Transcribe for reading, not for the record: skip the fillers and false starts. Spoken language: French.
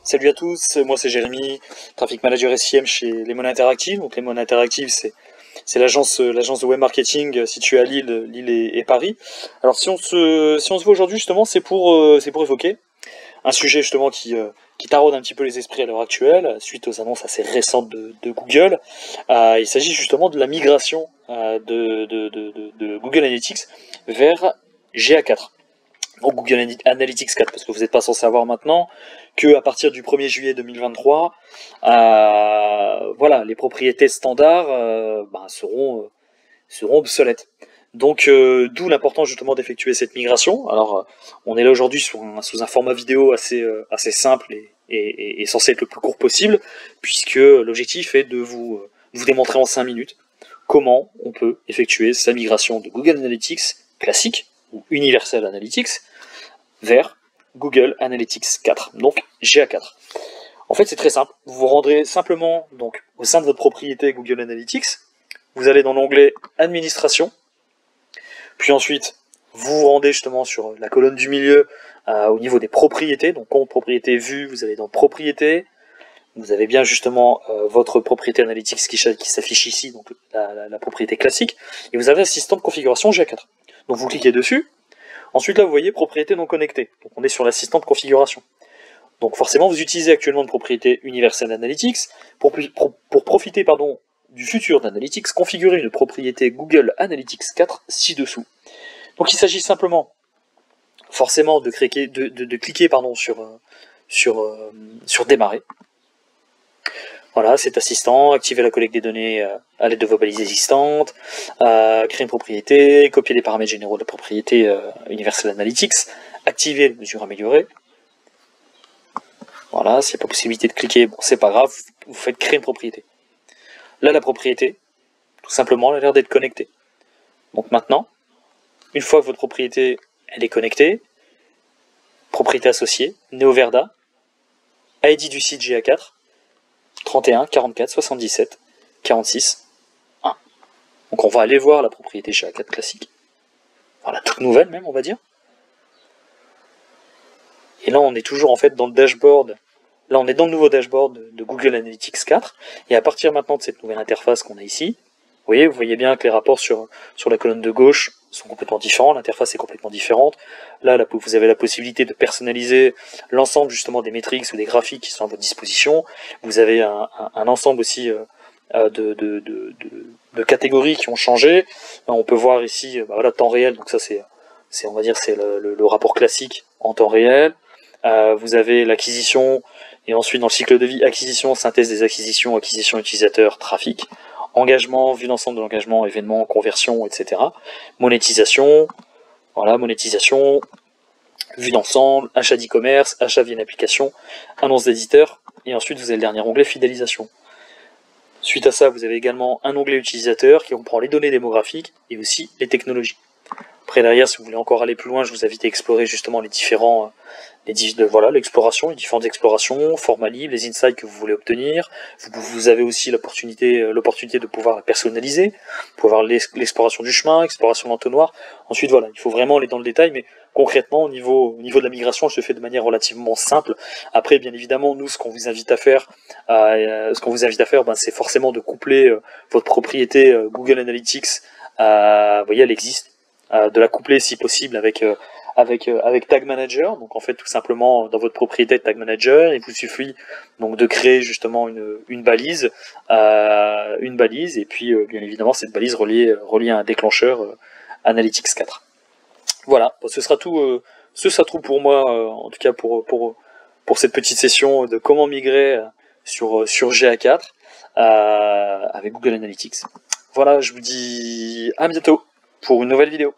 Salut à tous, moi c'est Jérémy, Traffic Manager SIM chez Lemon Interactive. Donc Lemon Interactive, c'est l'agence de web marketing située à Lille et Paris. Alors si on se voit aujourd'hui justement, c'est pour évoquer un sujet justement qui taraude un petit peu les esprits à l'heure actuelle, suite aux annonces assez récentes de Google. Il s'agit justement de la migration de Google Analytics vers GA4. Donc Google Analytics 4, parce que vous n'êtes pas sans savoir maintenant que à partir du 1er juillet 2023, voilà, les propriétés standards seront obsolètes. Donc d'où l'importance justement d'effectuer cette migration. Alors on est là aujourd'hui sous un format vidéo assez simple et censé être le plus court possible, puisque l'objectif est de vous démontrer en 5 minutes comment on peut effectuer sa migration de Google Analytics classique ou Universal Analytics vers Google Analytics 4, donc GA4. En fait, c'est très simple. Vous vous rendrez simplement donc au sein de votre propriété Google Analytics. Vous allez dans l'onglet Administration. Puis ensuite, vous vous rendez justement sur la colonne du milieu au niveau des propriétés. Donc compte, propriété, vue, vous allez dans Propriété. Vous avez bien justement votre propriété Analytics qui s'affiche ici, donc la propriété classique. Et vous avez Assistant de configuration GA4. Donc vous cliquez dessus. Ensuite là vous voyez propriété non connectée, donc on est sur l'assistant de configuration. Donc forcément vous utilisez actuellement une propriété Universal Analytics, pour profiter du futur d'Analytics, configurez une propriété Google Analytics 4 ci-dessous. Donc il s'agit simplement forcément de cliquer sur démarrer. Voilà, cet assistant, activer la collecte des données à l'aide de vos balises existantes, créer une propriété, copier les paramètres généraux de la propriété Universal Analytics, activer les mesures améliorées. Voilà, s'il n'y a pas possibilité de cliquer, bon, c'est pas grave, vous faites créer une propriété. Là, la propriété, tout simplement, elle a l'air d'être connectée. Donc maintenant, une fois que votre propriété elle est connectée, propriété associée, NeoVerda, ID du site GA4, 31 44 77 46 1. Donc on va aller voir la propriété GA4 classique. Voilà, toute nouvelle même, on va dire. Et là on est toujours en fait dans le dashboard. Là on est dans le nouveau dashboard de Google Analytics 4. Et à partir maintenant de cette nouvelle interface qu'on a ici, vous voyez bien que les rapports sur la colonne de gauche sont complètement différents, l'interface est complètement différente. Là, vous avez la possibilité de personnaliser l'ensemble justement des métriques ou des graphiques qui sont à votre disposition. Vous avez un ensemble aussi de catégories qui ont changé. On peut voir ici voilà, temps réel, donc ça c'est on va dire c'est le rapport classique en temps réel. Vous avez l'acquisition, et ensuite dans le cycle de vie, acquisition, synthèse des acquisitions, acquisition utilisateur, trafic. Engagement, vue d'ensemble de l'engagement, événements, conversion, etc. Monétisation, voilà, monétisation, vue d'ensemble, achat d'e-commerce, achat via une application, annonce d'éditeur, et ensuite vous avez le dernier onglet fidélisation. Suite à ça, vous avez également un onglet utilisateur qui comprend les données démographiques et aussi les technologies. Après derrière, si vous voulez encore aller plus loin, je vous invite à explorer justement les différents, l'exploration, les différentes explorations, formats libres, les insights que vous voulez obtenir. Vous avez aussi l'opportunité de pouvoir la personnaliser, pouvoir l'exploration du chemin, exploration de l'entonnoir. Ensuite voilà, il faut vraiment aller dans le détail, mais concrètement au niveau de la migration, je le fais de manière relativement simple. Après, bien évidemment, nous ce qu'on vous invite à faire, c'est forcément de coupler votre propriété Google Analytics. Vous voyez, elle existe. De la coupler si possible avec Tag Manager. Donc en fait tout simplement dans votre propriété de Tag Manager, il vous suffit donc de créer justement une balise et puis bien évidemment cette balise reliée à un déclencheur Analytics 4. Voilà, bon, ce sera tout pour moi en tout cas pour cette petite session de comment migrer sur GA4 avec Google Analytics. Voilà, je vous dis à bientôt pour une nouvelle vidéo.